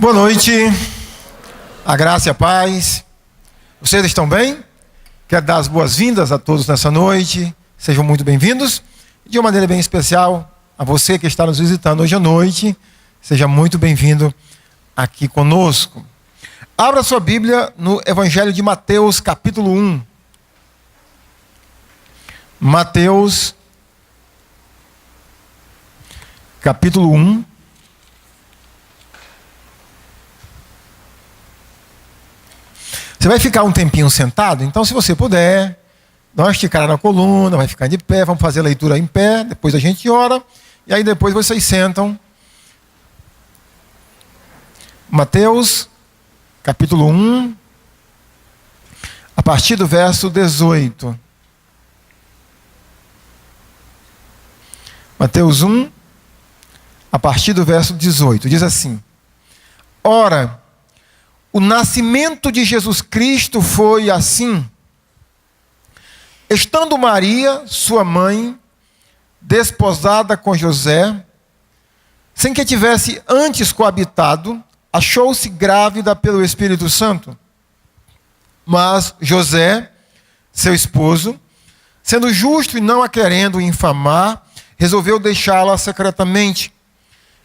Boa noite, a graça e a paz. Vocês estão bem? Quero dar as boas-vindas a todos nessa noite. Sejam muito bem-vindos. De uma maneira bem especial, a você que está nos visitando hoje à noite, seja muito bem-vindo aqui conosco. Abra sua Bíblia no Evangelho de Mateus, capítulo 1. Mateus, capítulo 1. Você vai ficar um tempinho sentado, então se você puder, dá uma esticada na coluna, vai ficar de pé, vamos fazer a leitura em pé, depois a gente ora, e aí depois vocês sentam. Mateus, capítulo 1, a partir do verso 18. Mateus 1, a partir do verso 18, diz assim: Ora, o nascimento de Jesus Cristo foi assim. Estando Maria, sua mãe, desposada com José, sem que tivesse antes coabitado, achou-se grávida pelo Espírito Santo. Mas José, seu esposo, sendo justo e não a querendo infamar, resolveu deixá-la secretamente.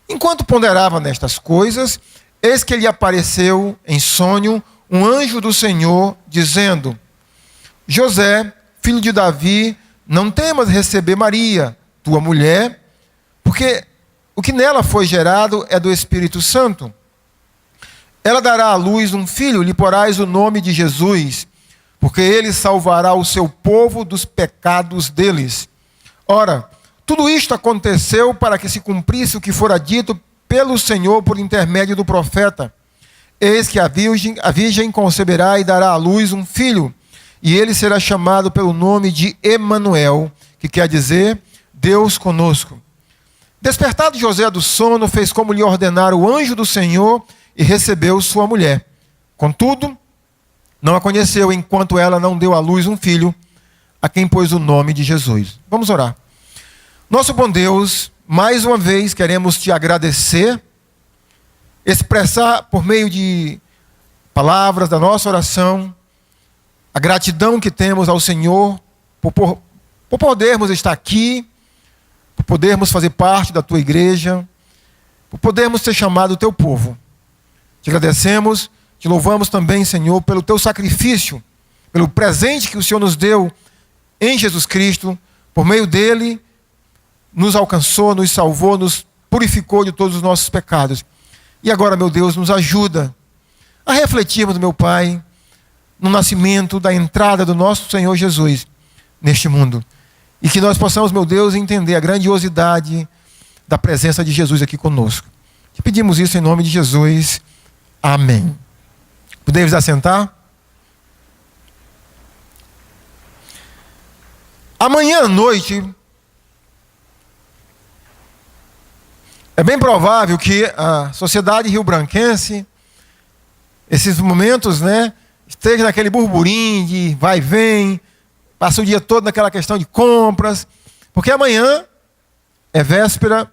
Enquanto ponderava nestas coisas, eis que lhe apareceu em sonho um anjo do Senhor, dizendo: José, filho de Davi, não temas receber Maria, tua mulher, porque o que nela foi gerado é do Espírito Santo. Ela dará à luz um filho, lhe porás o nome de Jesus, porque ele salvará o seu povo dos pecados deles. Ora, tudo isto aconteceu para que se cumprisse o que fora dito pelo Senhor por intermédio do profeta. Eis que a virgem conceberá e dará à luz um filho, e ele será chamado pelo nome de Emanuel, que quer dizer Deus conosco. Despertado José do sono, fez como lhe ordenara o anjo do Senhor e recebeu sua mulher. Contudo, não a conheceu enquanto ela não deu à luz um filho, a quem pôs o nome de Jesus. Vamos orar. Nosso bom Deus, mais uma vez queremos te agradecer, expressar por meio de palavras da nossa oração a gratidão que temos ao Senhor por podermos estar aqui, por podermos fazer parte da tua igreja, por podermos ser chamado teu povo. Te agradecemos, te louvamos também, Senhor, pelo teu sacrifício, pelo presente que o Senhor nos deu em Jesus Cristo. Por meio dele nos alcançou, nos salvou, nos purificou de todos os nossos pecados. E agora, meu Deus, nos ajuda a refletirmos, meu Pai, no nascimento, da entrada do nosso Senhor Jesus neste mundo. E que nós possamos, meu Deus, entender a grandiosidade da presença de Jesus aqui conosco. Te pedimos isso em nome de Jesus. Amém. Podemos assentar? Amanhã à noite, é bem provável que a sociedade rio-branquense, esses momentos, esteja naquele burburinho de vai e vem, passa o dia todo naquela questão de compras, porque amanhã é véspera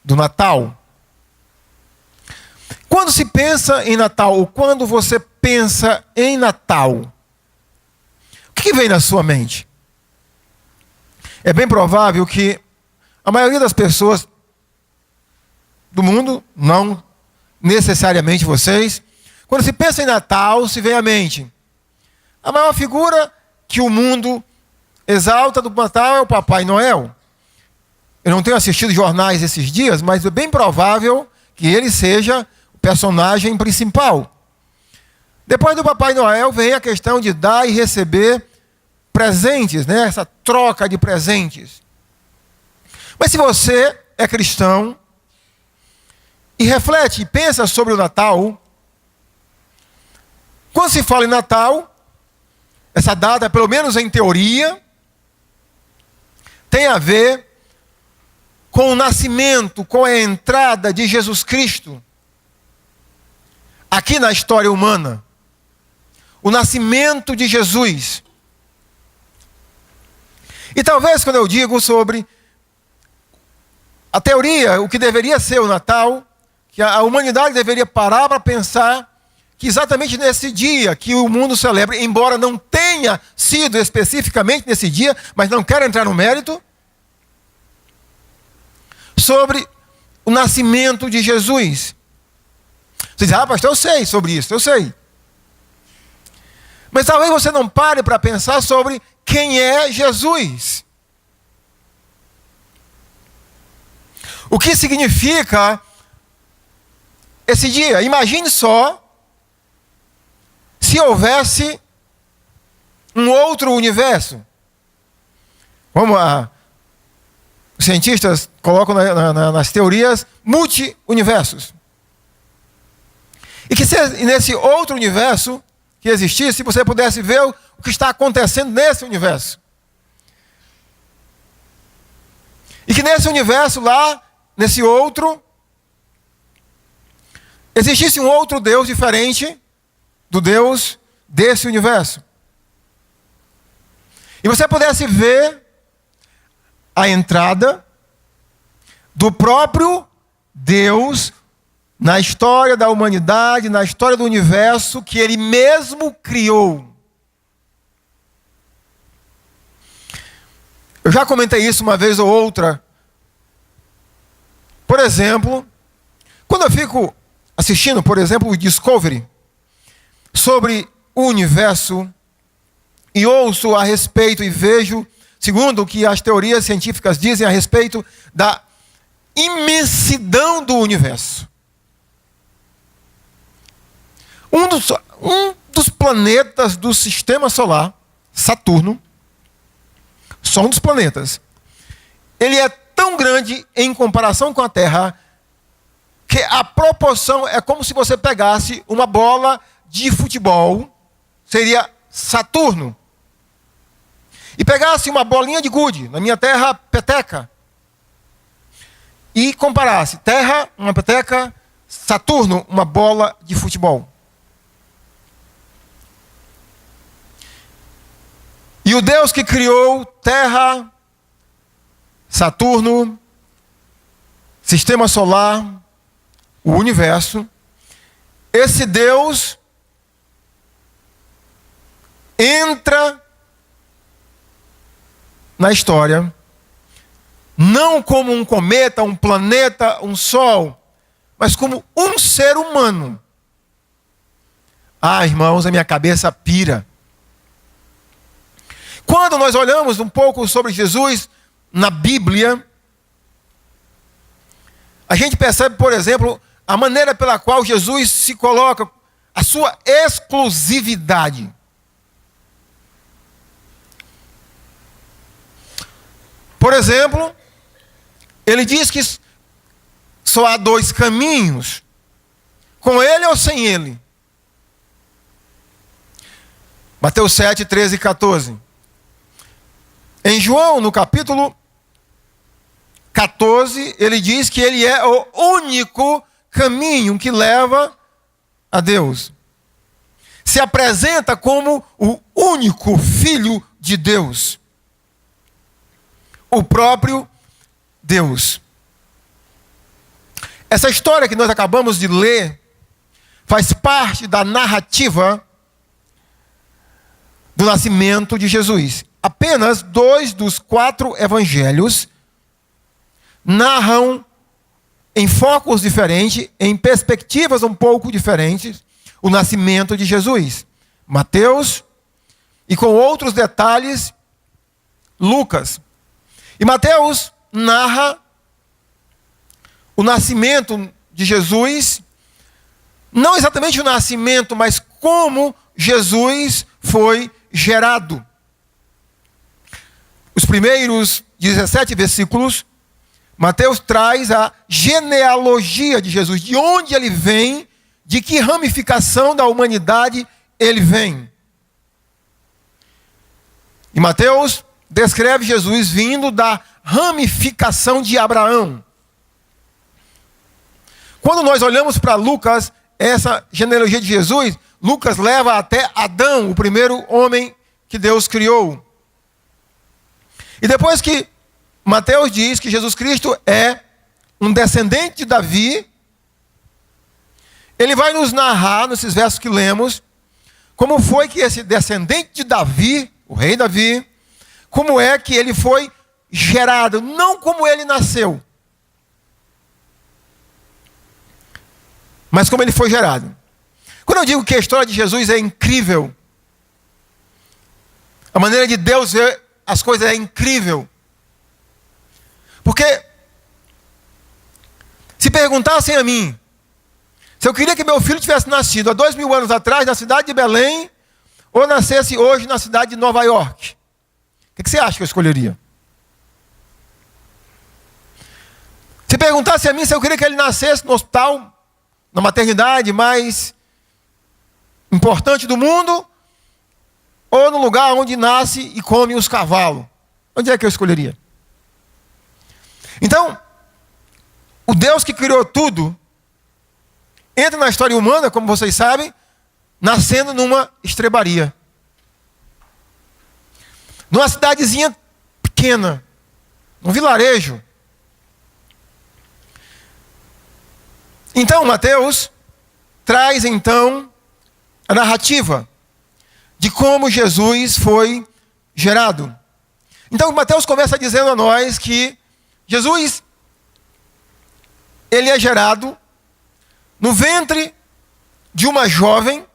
do Natal. Quando se pensa em Natal, ou quando você pensa em Natal, o que vem na sua mente? É bem provável que a maioria das pessoas do mundo, não necessariamente vocês, quando se pensa em Natal, se vem à mente a maior figura que o mundo exalta do Natal é o Papai Noel. Eu não tenho assistido jornais esses dias, mas é bem provável que ele seja o personagem principal. Depois do Papai Noel vem a questão de dar e receber presentes, essa troca de presentes. Mas se você é cristão e reflete e pensa sobre o Natal, quando se fala em Natal, essa data, pelo menos em teoria, tem a ver com o nascimento, com a entrada de Jesus Cristo aqui na história humana. O nascimento de Jesus. E talvez quando eu digo sobre a teoria, o que deveria ser o Natal, que a humanidade deveria parar para pensar que exatamente nesse dia que o mundo celebra, embora não tenha sido especificamente nesse dia, mas não quero entrar no mérito, sobre o nascimento de Jesus. Você diz, pastor, eu sei sobre isso, eu sei. Mas talvez você não pare para pensar sobre quem é Jesus. O que significa esse dia? Imagine só se houvesse um outro universo. Como os cientistas colocam nas teorias, multi-universos. E que se nesse outro universo que existisse, você pudesse ver o que está acontecendo nesse universo. E que nesse universo lá, nesse outro, existisse um outro Deus diferente do Deus desse universo. E você pudesse ver a entrada do próprio Deus na história da humanidade, na história do universo que Ele mesmo criou. Eu já comentei isso uma vez ou outra. Por exemplo, quando eu fico assistindo, por exemplo, o Discovery, sobre o universo, e ouço a respeito e vejo, segundo o que as teorias científicas dizem a respeito da imensidão do universo. Um dos planetas do sistema solar, Saturno, só um dos planetas, ele é tão grande em comparação com a Terra que a proporção é como se você pegasse uma bola de futebol, seria Saturno, e pegasse uma bolinha de gude, na minha terra, peteca, e comparasse Terra, uma peteca, Saturno, uma bola de futebol. E o Deus que criou Terra, Saturno, Sistema Solar, o universo, esse Deus entra na história, não como um cometa, um planeta, um sol, mas como um ser humano. Irmãos, a minha cabeça pira. Quando nós olhamos um pouco sobre Jesus na Bíblia, a gente percebe, por exemplo, a maneira pela qual Jesus se coloca, a sua exclusividade. Por exemplo, ele diz que só há dois caminhos, com ele ou sem ele. Mateus 7, 13 e 14. Em João, no capítulo 14, ele diz que ele é o único caminho que leva a Deus. Se apresenta como o único Filho de Deus. O próprio Deus. Essa história que nós acabamos de ler faz parte da narrativa do nascimento de Jesus. Apenas 2 dos 4 evangelhos narram em focos diferentes, em perspectivas um pouco diferentes, o nascimento de Jesus. Mateus e com outros detalhes, Lucas. E Mateus narra o nascimento de Jesus, não exatamente o nascimento, mas como Jesus foi gerado. Os primeiros 17 versículos, Mateus traz a genealogia de Jesus, de onde ele vem, de que ramificação da humanidade ele vem. E Mateus descreve Jesus vindo da ramificação de Abraão. Quando nós olhamos para Lucas, essa genealogia de Jesus, Lucas leva até Adão, o primeiro homem que Deus criou. E depois que Mateus diz que Jesus Cristo é um descendente de Davi, ele vai nos narrar, nesses versos que lemos, como foi que esse descendente de Davi, o rei Davi, como é que ele foi gerado, não como ele nasceu, mas como ele foi gerado. Quando eu digo que a história de Jesus é incrível, a maneira de Deus ver as coisas é incrível. Porque se perguntassem a mim, se eu queria que meu filho tivesse nascido há 2000 anos atrás na cidade de Belém, ou nascesse hoje na cidade de Nova York, o que você acha que eu escolheria? Se perguntasse a mim se eu queria que ele nascesse no hospital, na maternidade mais importante do mundo, ou no lugar onde nasce e come os cavalos, onde é que eu escolheria? Então, o Deus que criou tudo entra na história humana, como vocês sabem, nascendo numa estrebaria, numa cidadezinha pequena, num vilarejo. Então, Mateus traz então a narrativa de como Jesus foi gerado. Então, Mateus começa dizendo a nós que Jesus, ele é gerado no ventre de uma jovem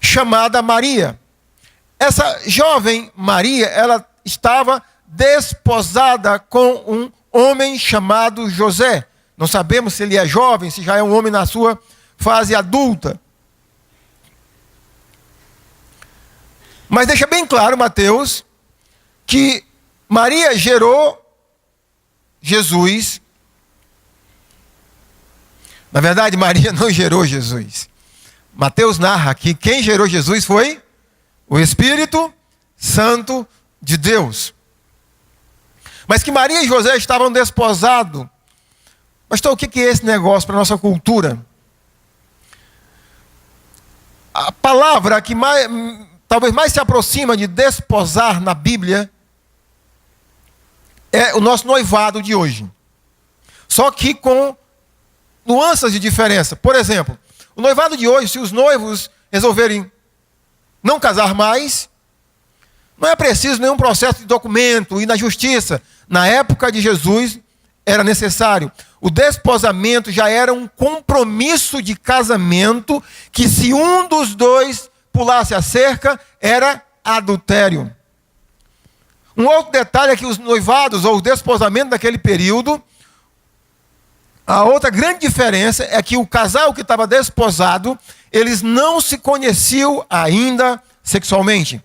chamada Maria. Essa jovem Maria, ela estava desposada com um homem chamado José. Não sabemos se ele é jovem, se já é um homem na sua fase adulta. Mas deixa bem claro, Mateus, que Maria gerou Jesus. Na verdade, Maria não gerou Jesus. Mateus narra que quem gerou Jesus foi o Espírito Santo de Deus. Mas que Maria e José estavam desposados. Pastor, o que é esse negócio para a nossa cultura? A palavra que talvez mais se aproxima de desposar na Bíblia é o nosso noivado de hoje. Só que com nuances de diferença. Por exemplo, o noivado de hoje, se os noivos resolverem não casar mais, não é preciso nenhum processo de documento e na justiça. Na época de Jesus era necessário. O desposamento já era um compromisso de casamento que, se um dos dois pulasse a cerca, era adultério. Um outro detalhe é que os noivados ou o desposamento daquele período, a outra grande diferença é que o casal que estava desposado, eles não se conheciam ainda sexualmente.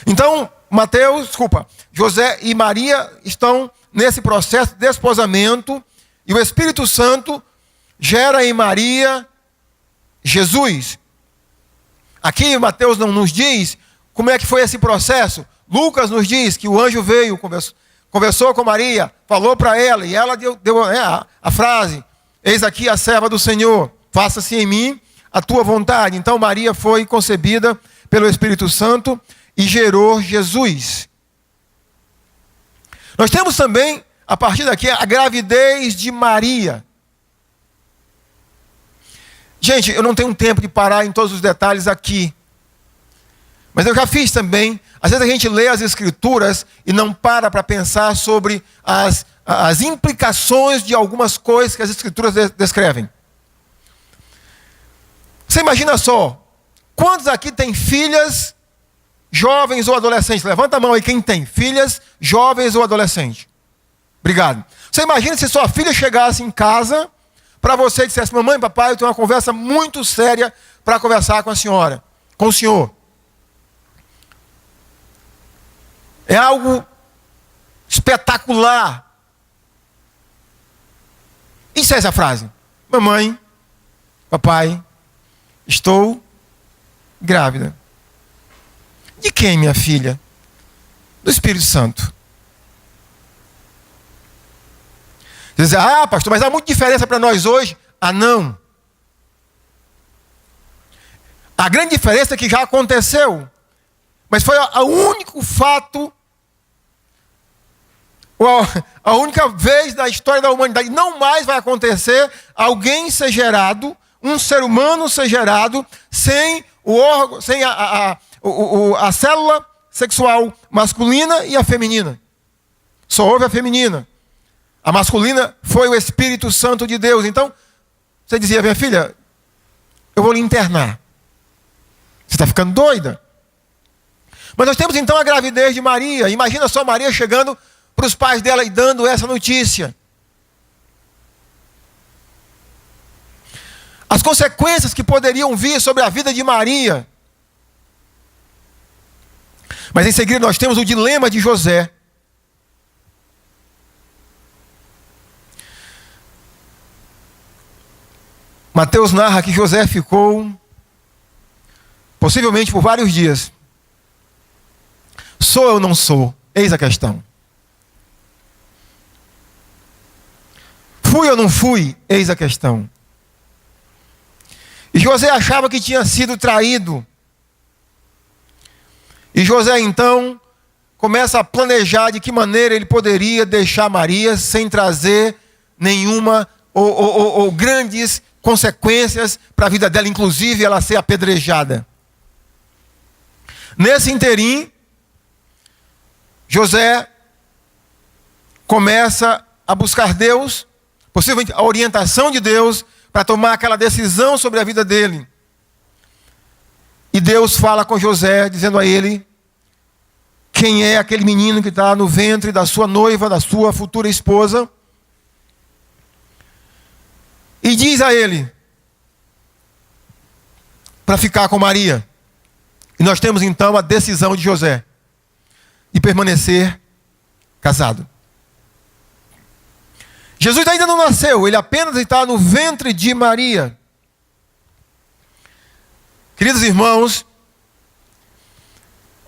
Então, José e Maria estão nesse processo de desposamento e o Espírito Santo gera em Maria Jesus. Aqui Mateus não nos diz como é que foi esse processo. Lucas nos diz que o anjo veio, conversou com Maria, falou para ela, e ela deu a frase: eis aqui a serva do Senhor, faça-se em mim a tua vontade. Então Maria foi concebida pelo Espírito Santo e gerou Jesus. Nós temos também, a partir daqui, a gravidez de Maria. Gente, eu não tenho tempo de parar em todos os detalhes aqui. Mas eu já fiz também. Às vezes a gente lê as Escrituras e não para pensar sobre as implicações de algumas coisas que as Escrituras descrevem. Você imagina só, quantos aqui têm filhas jovens ou adolescentes? Levanta a mão aí quem tem filhas jovens ou adolescentes. Obrigado. Você imagina se sua filha chegasse em casa para você e dissesse: mamãe, papai, eu tenho uma conversa muito séria para conversar com a senhora, com o senhor. É algo espetacular. Isso é essa frase: mamãe, papai, estou grávida. De quem, minha filha? Do Espírito Santo. Você diz: ah, pastor, mas há muita diferença para nós hoje. Ah, não. A grande diferença é que já aconteceu. Mas foi o único fato ou a única vez na história da humanidade, não mais vai acontecer alguém ser gerado, um ser humano ser gerado, sem o órgão, sem a célula sexual masculina e a feminina. Só houve a feminina. A masculina foi o Espírito Santo de Deus. Então, você dizia, minha filha, eu vou lhe internar. Você está ficando doida? Mas nós temos então a gravidez de Maria. Imagina só Maria chegando para os pais dela e dando essa notícia. As consequências que poderiam vir sobre a vida de Maria. Mas em seguida nós temos o dilema de José. Mateus narra que José ficou, possivelmente por vários dias. Sou ou não sou? Eis a questão. Fui ou não fui? Eis a questão. E José achava que tinha sido traído. E José então começa a planejar de que maneira ele poderia deixar Maria sem trazer nenhuma ou grandes consequências para a vida dela, inclusive ela ser apedrejada. Nesse interim, José começa a buscar Deus, possivelmente a orientação de Deus, para tomar aquela decisão sobre a vida dele. E Deus fala com José, dizendo a ele quem é aquele menino que está no ventre da sua noiva, da sua futura esposa. E diz a ele para ficar com Maria. E nós temos então a decisão de José de permanecer casado. Jesus ainda não nasceu, ele apenas está no ventre de Maria. Queridos irmãos,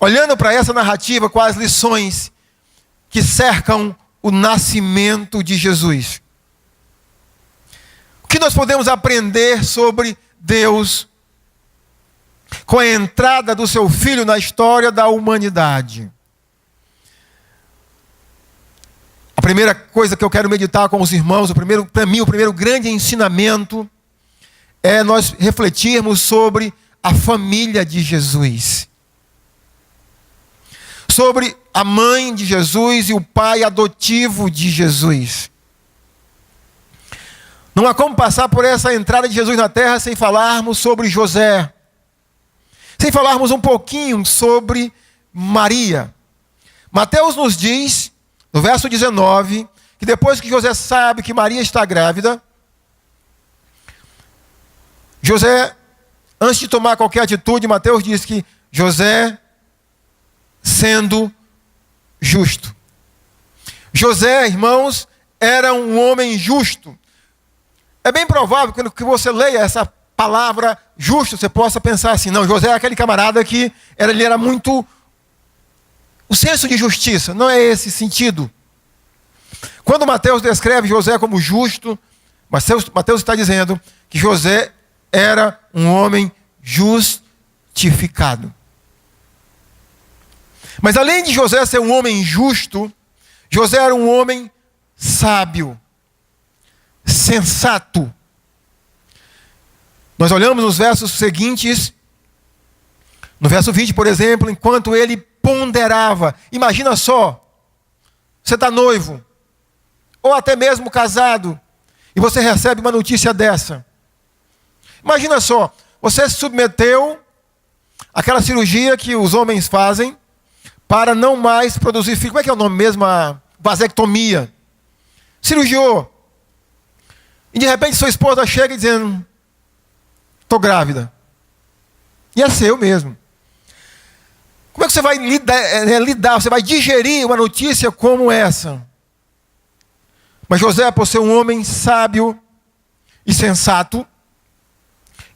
olhando para essa narrativa com as lições que cercam o nascimento de Jesus, o que nós podemos aprender sobre Deus com a entrada do seu Filho na história da humanidade? A primeira coisa que eu quero meditar com os irmãos, para mim, o primeiro grande ensinamento é nós refletirmos sobre a família de Jesus. Sobre a mãe de Jesus e o pai adotivo de Jesus. Não há como passar por essa entrada de Jesus na terra sem falarmos sobre José. Sem falarmos um pouquinho sobre Maria. Mateus nos diz, no verso 19, que depois que José sabe que Maria está grávida, José, antes de tomar qualquer atitude, Mateus diz que José, sendo justo. José, irmãos, era um homem justo. É bem provável que quando você leia essa palavra justo, você possa pensar assim, não, José é aquele camarada que ele era muito... O senso de justiça, não é esse sentido. Quando Mateus descreve José como justo, Mateus está dizendo que José era um homem justificado. Mas além de José ser um homem justo, José era um homem sábio, sensato. Nós olhamos nos versos seguintes, no verso 20, por exemplo, enquanto ele ponderava. Imagina só, você está noivo, ou até mesmo casado, e você recebe uma notícia dessa. Imagina só, você se submeteu àquela cirurgia que os homens fazem para não mais produzir filho. Como é que é o nome mesmo? A vasectomia. Cirurgiou. E de repente sua esposa chega dizendo, estou grávida. E é seu mesmo. Como é que você vai lidar, você vai digerir uma notícia como essa? Mas José, por ser um homem sábio e sensato,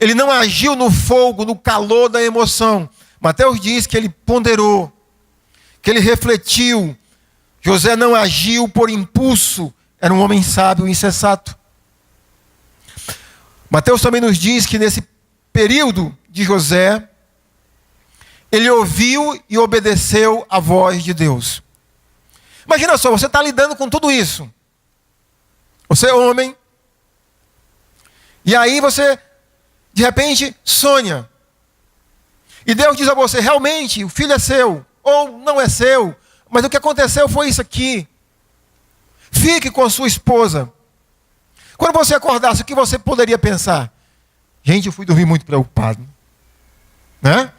ele não agiu no fogo, no calor da emoção. Mateus diz que ele ponderou, que ele refletiu. José não agiu por impulso, era um homem sábio e sensato. Mateus também nos diz que nesse período de José, ele ouviu e obedeceu a voz de Deus. Imagina só, você está lidando com tudo isso. Você é homem. E aí você, de repente, sonha. E Deus diz a você, realmente, o filho é seu. Ou não é seu. Mas o que aconteceu foi isso aqui. Fique com a sua esposa. Quando você acordasse, o que você poderia pensar? Gente, eu fui dormir muito preocupado. Né?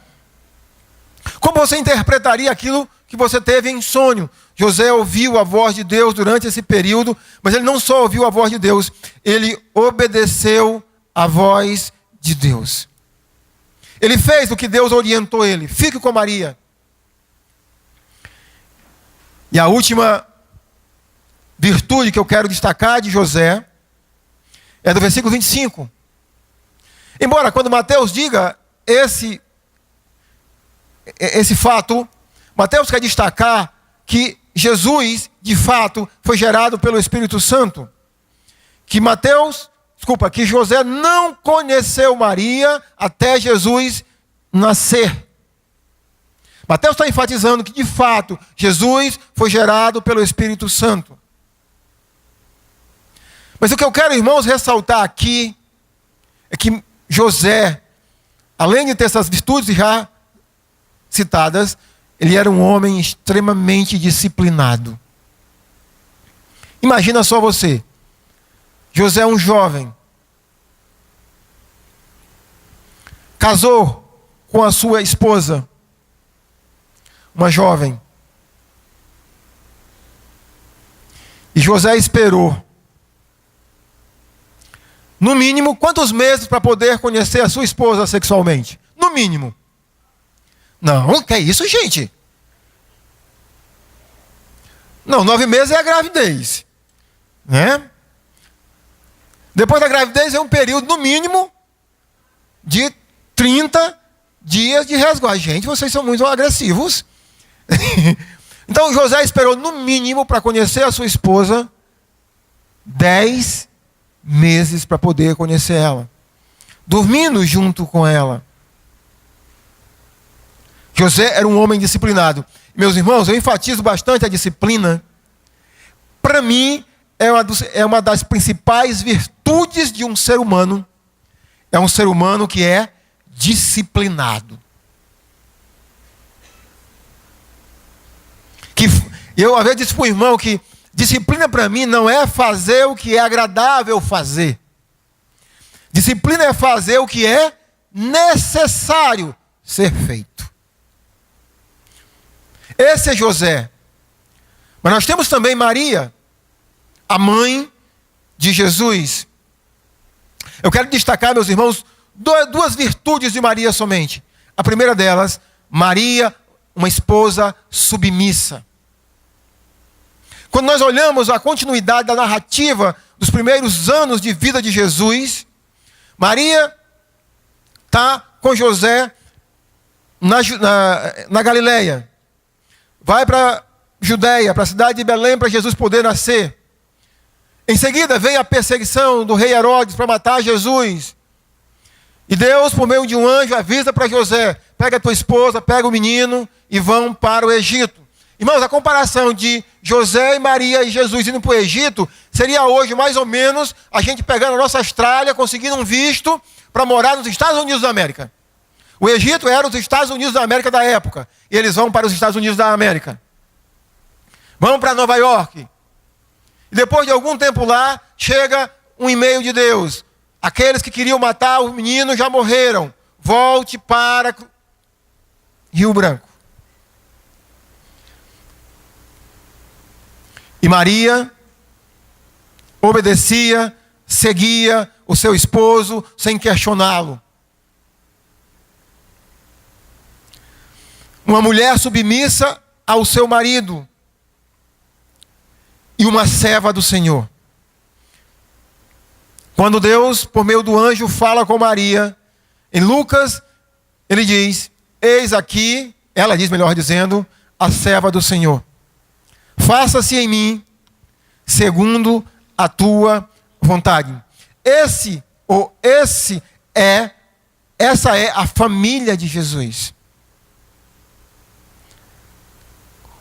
Como você interpretaria aquilo que você teve em sonho? José ouviu a voz de Deus durante esse período, mas ele não só ouviu a voz de Deus, ele obedeceu a voz de Deus. Ele fez o que Deus orientou ele. Fique com Maria. E a última virtude que eu quero destacar de José é do versículo 25. Embora quando Mateus diga esse fato, Mateus quer destacar que Jesus, de fato, foi gerado pelo Espírito Santo. Que José não conheceu Maria até Jesus nascer. Mateus está enfatizando que, de fato, Jesus foi gerado pelo Espírito Santo. Mas o que eu quero, irmãos, ressaltar aqui é que José, além de ter essas virtudes já citadas, ele era um homem extremamente disciplinado. Imagina só você. José é um jovem. Casou com a sua esposa, uma jovem. E José esperou, no mínimo, quantos meses para poder conhecer a sua esposa sexualmente? No mínimo. Não, que é isso, gente? Não, 9 meses é a gravidez. Né? Depois da gravidez é um período, no mínimo, de 30 dias de resguardo. Gente, vocês são muito agressivos. Então José esperou, no mínimo, para conhecer a sua esposa, 10 meses para poder conhecer ela. Dormindo junto com ela. José era um homem disciplinado. Meus irmãos, eu enfatizo bastante a disciplina. Para mim, é uma das principais virtudes de um ser humano. É um ser humano que é disciplinado. Eu, às vezes, disse para o irmão que disciplina para mim não é fazer o que é agradável fazer. Disciplina é fazer o que é necessário ser feito. Esse é José. Mas nós temos também Maria, a mãe de Jesus. Eu quero destacar, meus irmãos, duas virtudes de Maria somente. A primeira delas, Maria, uma esposa submissa. Quando nós olhamos a continuidade da narrativa dos primeiros anos de vida de Jesus, Maria está com José na Galileia. Vai para Judeia, para a cidade de Belém, para Jesus poder nascer. Em seguida vem a perseguição do rei Herodes para matar Jesus. E Deus, por meio de um anjo, avisa para José: pega a tua esposa, pega o menino e vão para o Egito. Irmãos, a comparação de José e Maria e Jesus indo para o Egito seria hoje mais ou menos a gente pegando a nossa Austrália, conseguindo um visto para morar nos Estados Unidos da América. O Egito era os Estados Unidos da América da época. E eles vão para os Estados Unidos da América. Vão para Nova York. E depois de algum tempo lá, chega um e-mail de Deus: aqueles que queriam matar o menino já morreram. Volte para Rio Branco. E Maria obedecia, seguia o seu esposo sem questioná-lo. Uma mulher submissa ao seu marido e uma serva do Senhor. Quando Deus, por meio do anjo, fala com Maria, em Lucas, ele diz: eis aqui, ela diz, melhor dizendo, a serva do Senhor. Faça-se em mim segundo a tua vontade. Essa é a família de Jesus.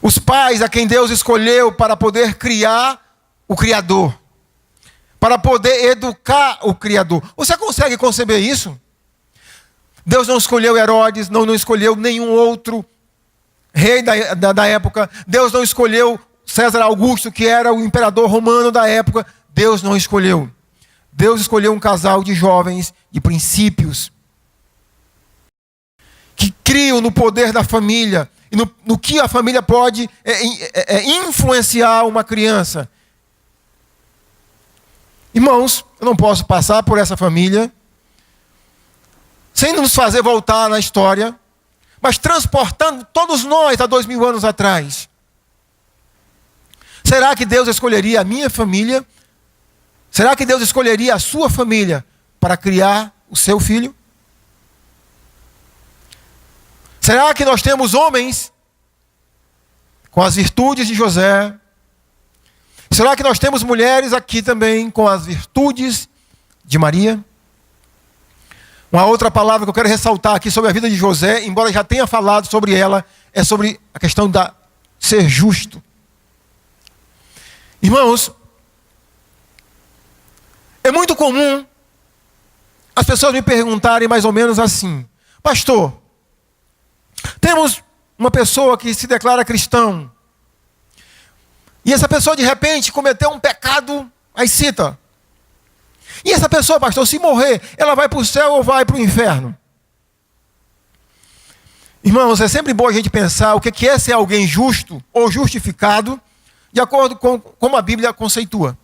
os pais a quem Deus escolheu para poder criar o Criador, para poder educar o Criador. Você consegue conceber isso? Deus não escolheu Herodes, não escolheu nenhum outro rei da época. Deus não escolheu César Augusto, que era o imperador romano da época. Deus não escolheu. Deus escolheu um casal de jovens de princípios, que criam no poder da família, e no que a família pode influenciar uma criança. Irmãos, eu não posso passar por essa família sem nos fazer voltar na história, mas transportando todos nós há 2000 anos atrás. Será que Deus escolheria a minha família? Será que Deus escolheria a sua família para criar o seu filho? Será que nós temos homens com as virtudes de José? Será que nós temos mulheres aqui também com as virtudes de Maria? Uma outra palavra que eu quero ressaltar aqui sobre a vida de José, embora já tenha falado sobre ela, é sobre a questão da ser justo. Irmãos, é muito comum as pessoas me perguntarem mais ou menos assim: pastor, temos uma pessoa que se declara cristão, e essa pessoa de repente cometeu um pecado, aí cita. E essa pessoa, pastor, se morrer, ela vai para o céu ou vai para o inferno? Irmãos, é sempre bom a gente pensar o que é ser alguém justo ou justificado, de acordo com como a Bíblia conceitua.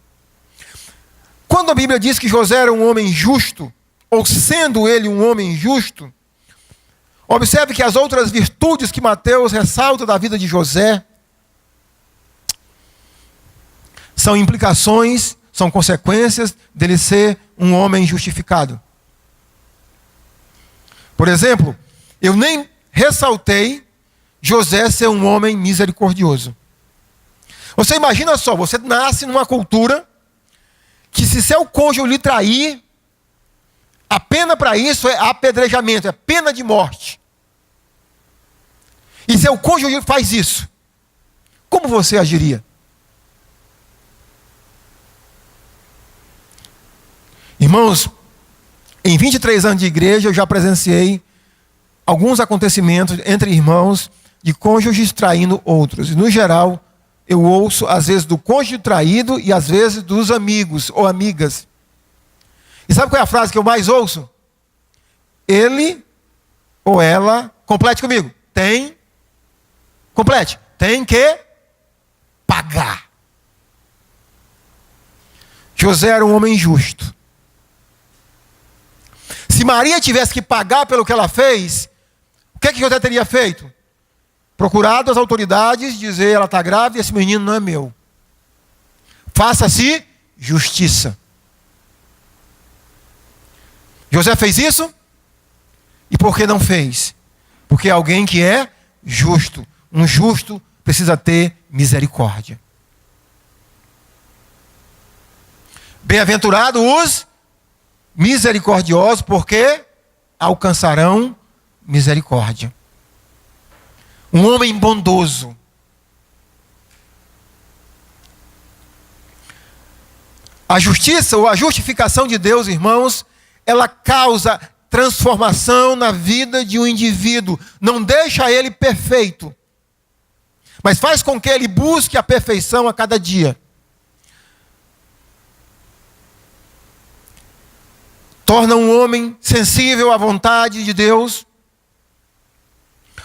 Quando a Bíblia diz que José era um homem justo, ou sendo ele um homem justo, observe que as outras virtudes que Mateus ressalta da vida de José são implicações, são consequências dele ser um homem justificado. Por exemplo, eu nem ressaltei José ser um homem misericordioso. Você imagina só, você nasce numa cultura que se seu cônjuge lhe trair, a pena para isso é apedrejamento, é pena de morte. E seu cônjuge faz isso, como você agiria? Irmãos, em 23 anos de igreja eu já presenciei alguns acontecimentos entre irmãos de cônjuges traindo outros. E, no geral, eu ouço às vezes do cônjuge traído e às vezes dos amigos ou amigas. E sabe qual é a frase que eu mais ouço? Ele ou ela, complete comigo, tem que pagar. José era um homem justo. Se Maria tivesse que pagar pelo que ela fez, o que José teria feito? Procurado as autoridades, dizer: ela está grávida e esse menino não é meu. Faça-se justiça. José fez isso? E por que não fez? Porque alguém que é justo, um justo precisa ter misericórdia. Bem-aventurados os misericordiosos, porque alcançarão misericórdia. Um homem bondoso. A justiça ou a justificação de Deus, irmãos, ela causa transformação na vida de um indivíduo. Não deixa ele perfeito, mas faz com que ele busque a perfeição a cada dia. Torna um homem sensível à vontade de Deus.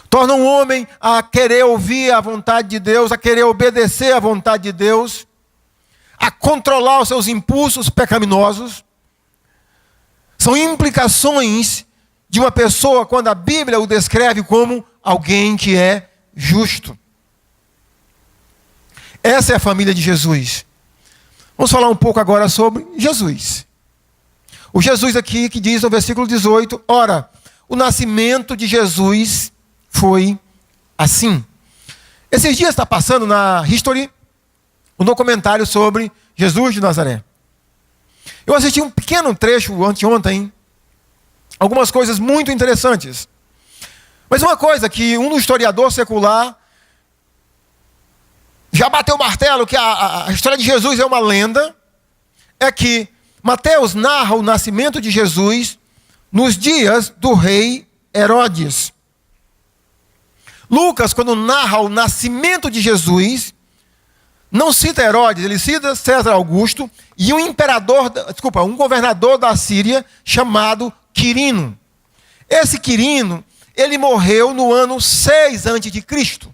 Torna um homem a querer ouvir a vontade de Deus, a querer obedecer à vontade de Deus, a controlar os seus impulsos pecaminosos. São implicações de uma pessoa quando a Bíblia o descreve como alguém que é justo. Essa é a família de Jesus. Vamos falar um pouco agora sobre Jesus. O Jesus aqui que diz no versículo 18, ora, o nascimento de Jesus foi assim. Esses dias está passando na History um documentário sobre Jesus de Nazaré. Eu assisti um pequeno trecho anteontem, algumas coisas muito interessantes. Mas uma coisa que um historiador secular já bateu o martelo que a história de Jesus é uma lenda, é que Mateus narra o nascimento de Jesus nos dias do rei Herodes. Lucas, quando narra o nascimento de Jesus, não cita Herodes, ele cita César Augusto e um governador da Síria chamado Quirino. Esse Quirino, ele morreu no ano 6 a.C.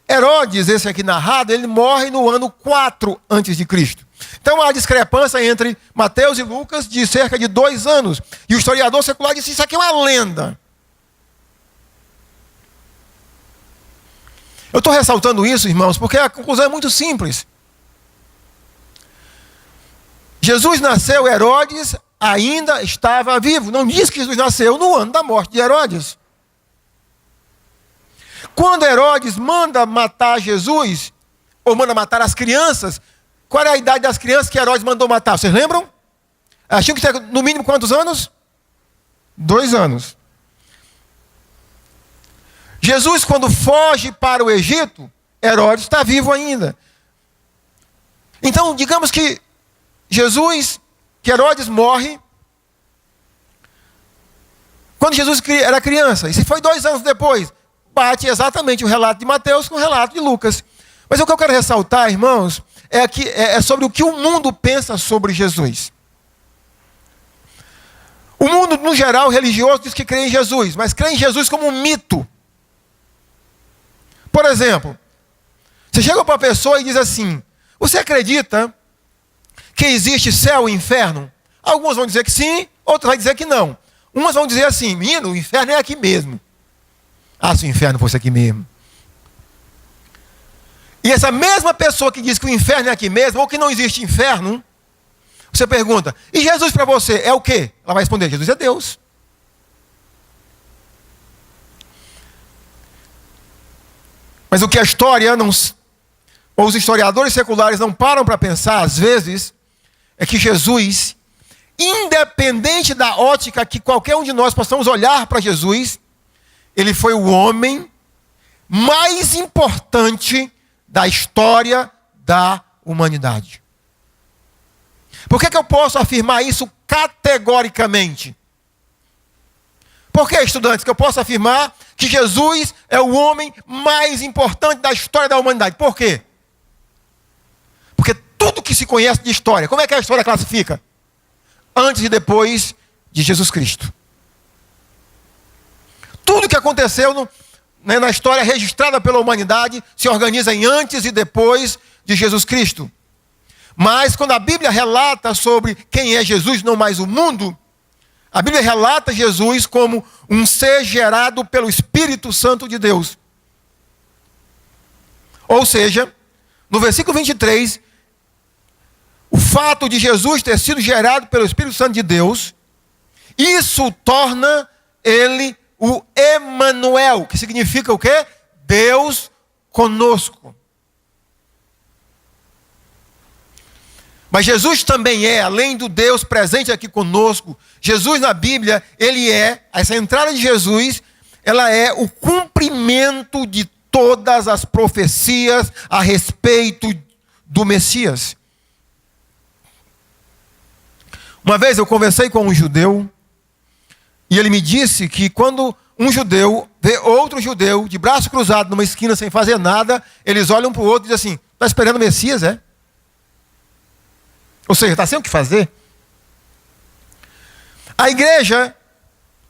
Herodes, esse aqui narrado, ele morre no ano 4 a.C. Então há discrepância entre Mateus e Lucas de cerca de 2 anos. E o historiador secular disse: isso aqui é uma lenda. Eu estou ressaltando isso, irmãos, porque a conclusão é muito simples. Jesus nasceu, Herodes ainda estava vivo. Não diz que Jesus nasceu no ano da morte de Herodes. Quando Herodes manda matar Jesus, ou manda matar as crianças, qual era a idade das crianças que Herodes mandou matar? Vocês lembram? Acham que tinha no mínimo quantos anos? 2 anos. Jesus, quando foge para o Egito, Herodes está vivo ainda. Então, digamos que Herodes morre quando Jesus era criança. E se foi 2 anos depois, bate exatamente o relato de Mateus com o relato de Lucas. Mas o que eu quero ressaltar, irmãos, é sobre o que o mundo pensa sobre Jesus. O mundo, no geral, religioso, diz que crê em Jesus, mas crê em Jesus como um mito. Por exemplo, você chega para uma pessoa e diz assim: você acredita que existe céu e inferno? Alguns vão dizer que sim, outros vão dizer que não. Umas vão dizer assim: menino, o inferno é aqui mesmo. Ah, se o inferno fosse aqui mesmo. E essa mesma pessoa que diz que o inferno é aqui mesmo, ou que não existe inferno, você pergunta: e Jesus para você é o quê? Ela vai responder: Jesus é Deus. Mas o que a história ou os historiadores seculares não param para pensar, às vezes, é que Jesus, independente da ótica que qualquer um de nós possamos olhar para Jesus, ele foi o homem mais importante da história da humanidade. Por que eu posso afirmar isso categoricamente? Por que, estudantes, que eu posso afirmar que Jesus é o homem mais importante da história da humanidade? Por quê? Porque tudo que se conhece de história, como é que a história classifica? Antes e depois de Jesus Cristo. Tudo que aconteceu na história registrada pela humanidade se organiza em antes e depois de Jesus Cristo. Mas quando a Bíblia relata sobre quem é Jesus, não mais o mundo, a Bíblia relata Jesus como um ser gerado pelo Espírito Santo de Deus. Ou seja, no versículo 23, o fato de Jesus ter sido gerado pelo Espírito Santo de Deus, isso torna ele o Emanuel, que significa o quê? Deus conosco. Mas Jesus também é, além do Deus presente aqui conosco, Jesus na Bíblia, essa entrada de Jesus, ela é o cumprimento de todas as profecias a respeito do Messias. Uma vez eu conversei com um judeu, e ele me disse que quando um judeu vê outro judeu de braço cruzado numa esquina sem fazer nada, eles olham para o outro e dizem assim: está esperando o Messias, é? Ou seja, está sem o que fazer. A igreja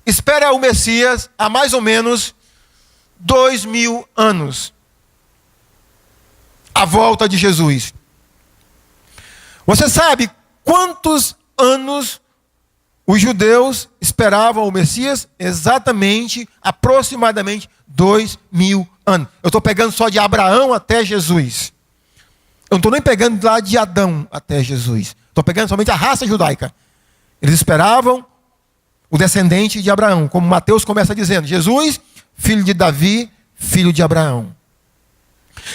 espera o Messias há mais ou menos 2000 anos. A volta de Jesus. Você sabe quantos anos os judeus esperavam o Messias? Exatamente, aproximadamente 2000 anos. Eu estou pegando só de Abraão até Jesus. Eu não estou nem pegando lá de Adão até Jesus. Estou pegando somente a raça judaica. Eles esperavam o descendente de Abraão. Como Mateus começa dizendo: Jesus, filho de Davi, filho de Abraão.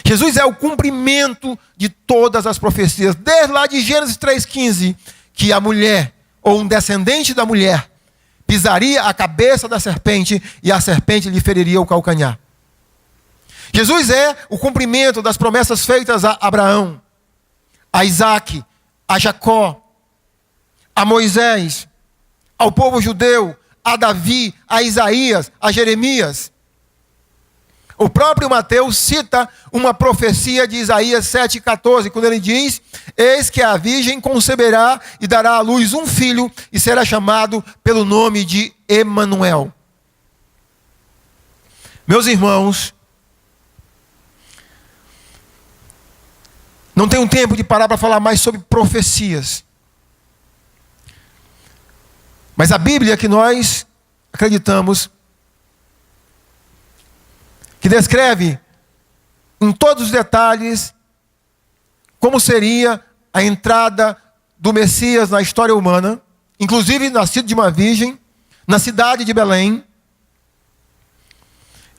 Jesus é o cumprimento de todas as profecias. Desde lá de Gênesis 3,15, que a mulher, ou um descendente da mulher, pisaria a cabeça da serpente e a serpente lhe feriria o calcanhar. Jesus é o cumprimento das promessas feitas a Abraão, a Isaac, a Jacó, a Moisés, ao povo judeu, a Davi, a Isaías, a Jeremias. O próprio Mateus cita uma profecia de Isaías 7,14, quando ele diz: eis que a virgem conceberá e dará à luz um filho, e será chamado pelo nome de Emanuel. Meus irmãos, não tenho tempo de parar para falar mais sobre profecias. Mas a Bíblia que nós acreditamos, que descreve em todos os detalhes como seria a entrada do Messias na história humana, inclusive nascido de uma virgem, na cidade de Belém.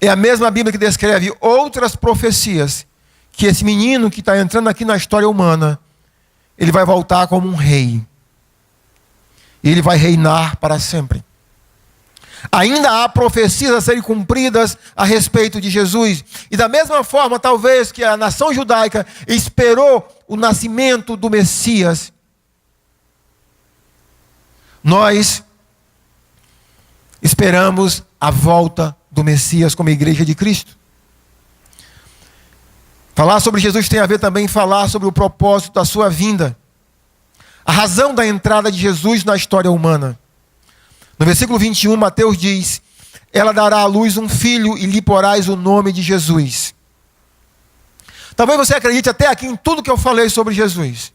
É a mesma Bíblia que descreve outras profecias, que esse menino que está entrando aqui na história humana, ele vai voltar como um rei. E ele vai reinar para sempre. Ainda há profecias a serem cumpridas a respeito de Jesus. E da mesma forma, talvez, que a nação judaica esperou o nascimento do Messias, nós esperamos a volta do Messias como igreja de Cristo. Falar sobre Jesus tem a ver também falar sobre o propósito da sua vinda. A razão da entrada de Jesus na história humana. No versículo 21, Mateus diz: ela dará à luz um filho e lhe porás o nome de Jesus. Talvez você acredite até aqui em tudo que eu falei sobre Jesus.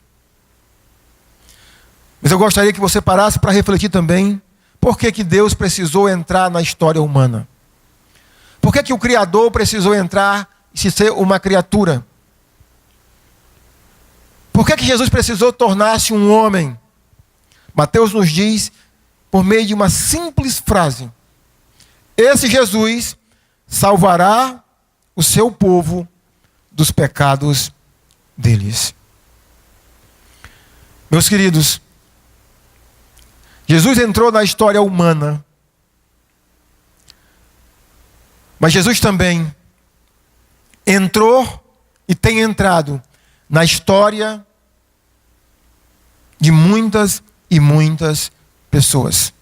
Mas eu gostaria que você parasse para refletir também por que Deus precisou entrar na história humana. Por que o Criador precisou entrar e se ser uma criatura? Por que Jesus precisou tornar-se um homem? Mateus nos diz, por meio de uma simples frase: esse Jesus salvará o seu povo dos pecados deles. Meus queridos, Jesus entrou na história humana, mas Jesus também entrou e tem entrado na história de muitas e muitas pessoas.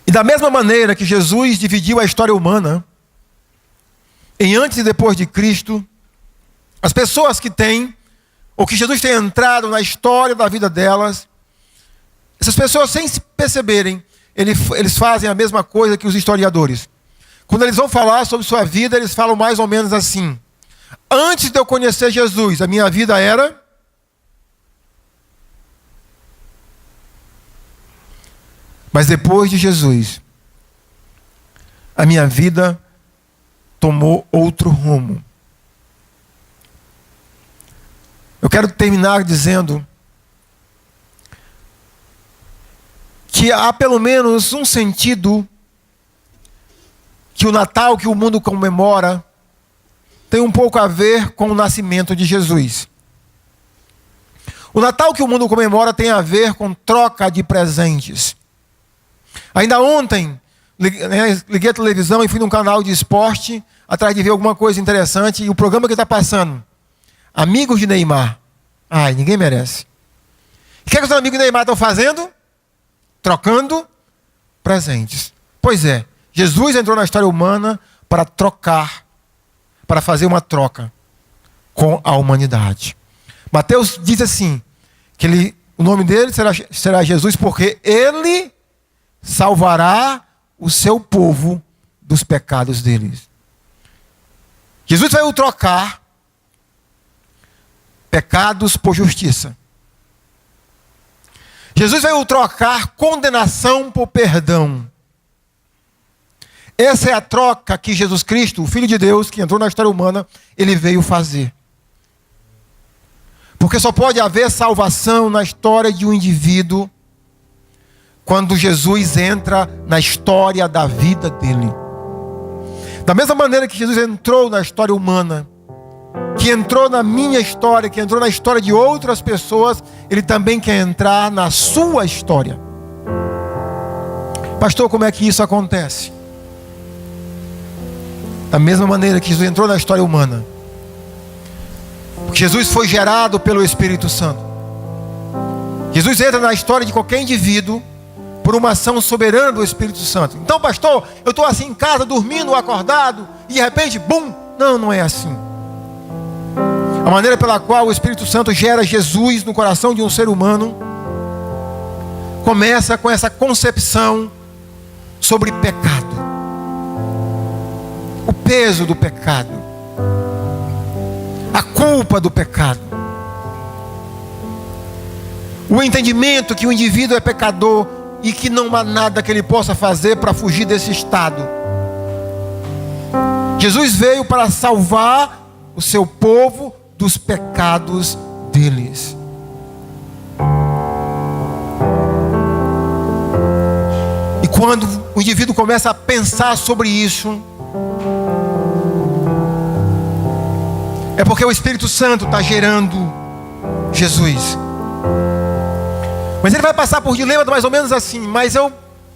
E da mesma maneira que Jesus dividiu a história humana em antes e depois de Cristo, as pessoas que têm, ou que Jesus tem entrado na história da vida delas, essas pessoas, sem se perceberem, eles fazem a mesma coisa que os historiadores. Quando eles vão falar sobre sua vida, eles falam mais ou menos assim: antes de eu conhecer Jesus, a minha vida era... mas depois de Jesus, a minha vida tomou outro rumo. Eu quero terminar dizendo que há pelo menos um sentido que o Natal que o mundo comemora tem um pouco a ver com o nascimento de Jesus. O Natal que o mundo comemora tem a ver com troca de presentes. Ainda ontem, liguei a televisão e fui num canal de esporte atrás de ver alguma coisa interessante, e o programa que está passando: Amigos de Neymar. Ai, ninguém merece. O que é que os amigos de Neymar estão fazendo? Trocando presentes. Pois é, Jesus entrou na história humana para trocar, para fazer uma troca com a humanidade. Mateus diz assim, que o nome dele será Jesus, porque ele salvará o seu povo dos pecados deles. Jesus veio trocar pecados por justiça. Jesus veio trocar condenação por perdão. Essa é a troca que Jesus Cristo, o Filho de Deus, que entrou na história humana, ele veio fazer. Porque só pode haver salvação na história de um indivíduo quando Jesus entra na história da vida dele. Da mesma maneira que Jesus entrou na história humana, que entrou na minha história, que entrou na história de outras pessoas, ele também quer entrar na sua história. Pastor, como é que isso acontece? Da mesma maneira que Jesus entrou na história humana. Porque Jesus foi gerado pelo Espírito Santo. Jesus entra na história de qualquer indivíduo por uma ação soberana do Espírito Santo. Então, pastor, eu estou assim em casa, dormindo, acordado, e de repente, bum! Não, não é assim. A maneira pela qual o Espírito Santo gera Jesus no coração de um ser humano começa com essa concepção sobre pecado. O peso do pecado. A culpa do pecado. O entendimento que o indivíduo é pecador e que não há nada que ele possa fazer para fugir desse estado. Jesus veio para salvar o seu povo dos pecados deles. E quando o indivíduo começa a pensar sobre isso, é porque o Espírito Santo está gerando Jesus. Mas ele vai passar por dilemas mais ou menos assim. Mas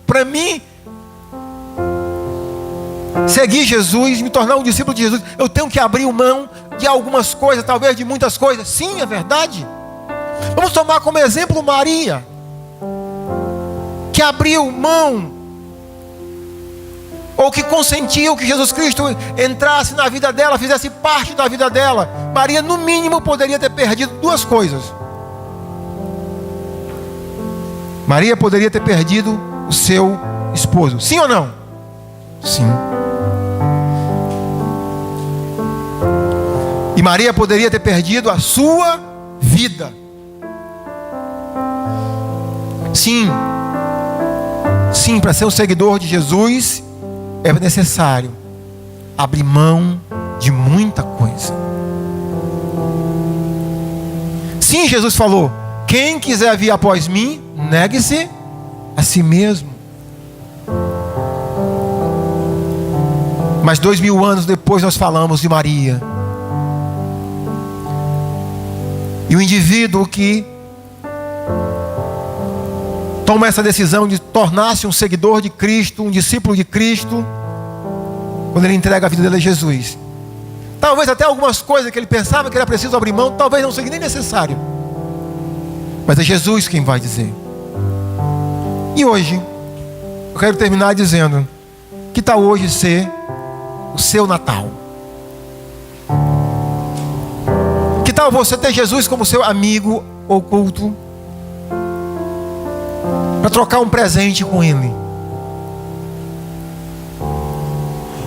para mim, seguir Jesus, me tornar um discípulo de Jesus, eu tenho que abrir mão de algumas coisas, talvez de muitas coisas. Sim, é verdade. Vamos tomar como exemplo Maria, que abriu mão, ou que consentiu que Jesus Cristo entrasse na vida dela, fizesse parte da vida dela. Maria, no mínimo, poderia ter perdido duas coisas. Maria poderia ter perdido o seu esposo. Sim ou não? Sim. E Maria poderia ter perdido a sua vida. Sim. Sim, para ser um seguidor de Jesus é necessário abrir mão de muita coisa. Sim, Jesus falou: quem quiser vir após mim, negue-se a si mesmo. Mas 2000 anos depois nós falamos de Maria. E o indivíduo que toma essa decisão de tornar-se um seguidor de Cristo, um discípulo de Cristo, quando ele entrega a vida dele a Jesus, talvez até algumas coisas que ele pensava que era preciso abrir mão, talvez não seja nem necessário. Mas é Jesus quem vai dizer. E hoje, eu quero terminar dizendo: que tal hoje ser o seu Natal? Que tal você ter Jesus como seu amigo oculto, para trocar um presente com Ele?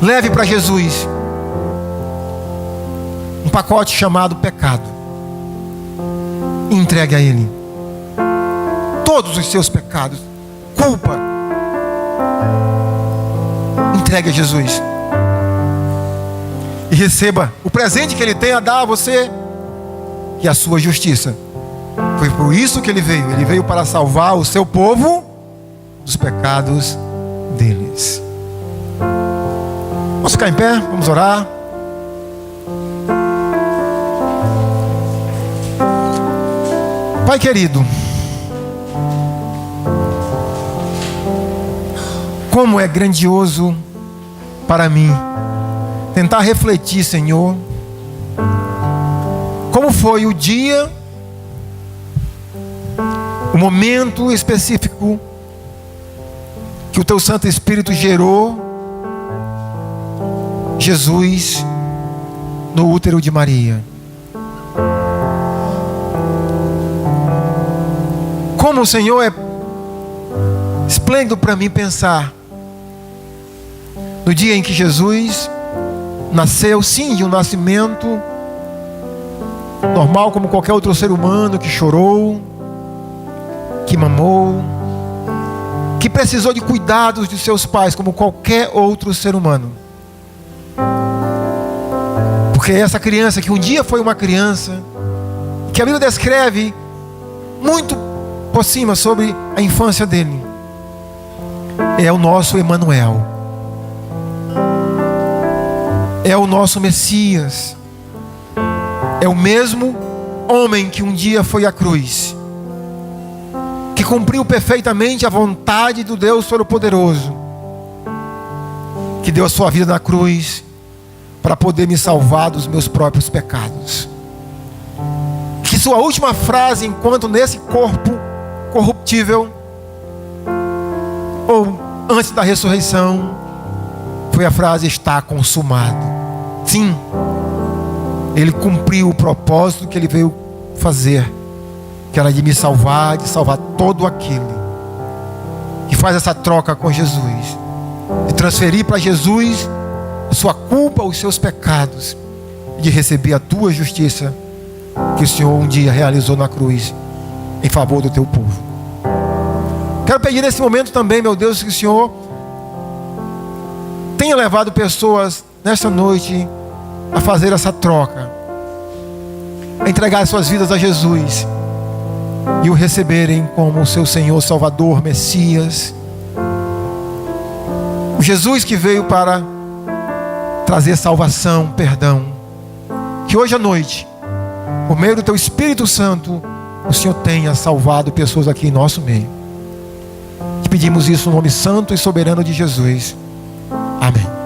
Leve para Jesus um pacote chamado pecado e entregue a Ele todos os seus pecados, culpa. Entregue a Jesus e receba o presente que Ele tem a dar a você, que é a sua justiça. Foi por isso que Ele veio. Ele veio para salvar o seu povo dos pecados deles. Vamos ficar em pé, vamos orar. Pai querido, como é grandioso para mim tentar refletir, Senhor, como foi o dia, o momento específico que o Teu Santo Espírito gerou Jesus no útero de Maria. Como o Senhor é esplêndido para mim pensar no dia em que Jesus nasceu, sim, de um nascimento normal como qualquer outro ser humano, que chorou, que mamou, que precisou de cuidados de seus pais como qualquer outro ser humano. Porque essa criança que um dia foi uma criança, que a Bíblia descreve muito por cima sobre a infância dele, é o nosso Emanuel, é o nosso Messias, é o mesmo homem que um dia foi à cruz, que cumpriu perfeitamente a vontade do Deus Todo-Poderoso, que deu a sua vida na cruz para poder me salvar dos meus próprios pecados. Que sua última frase, enquanto nesse corpo corruptível, ou antes da ressurreição, foi a frase: está consumado. Sim, ele cumpriu o propósito que ele veio fazer, que era de me salvar, de salvar todo aquele que faz essa troca com Jesus, de transferir para Jesus a sua culpa, os seus pecados, e de receber a tua justiça, que o Senhor um dia realizou na cruz em favor do teu povo. Quero pedir nesse momento também, meu Deus, que o Senhor tenha levado pessoas nesta noite a fazer essa troca, a entregar suas vidas a Jesus e o receberem como seu Senhor, Salvador, Messias. O Jesus que veio para trazer salvação, perdão. Que hoje à noite, por meio do teu Espírito Santo, o Senhor tenha salvado pessoas aqui em nosso meio. Te pedimos isso no nome santo e soberano de Jesus. Amém.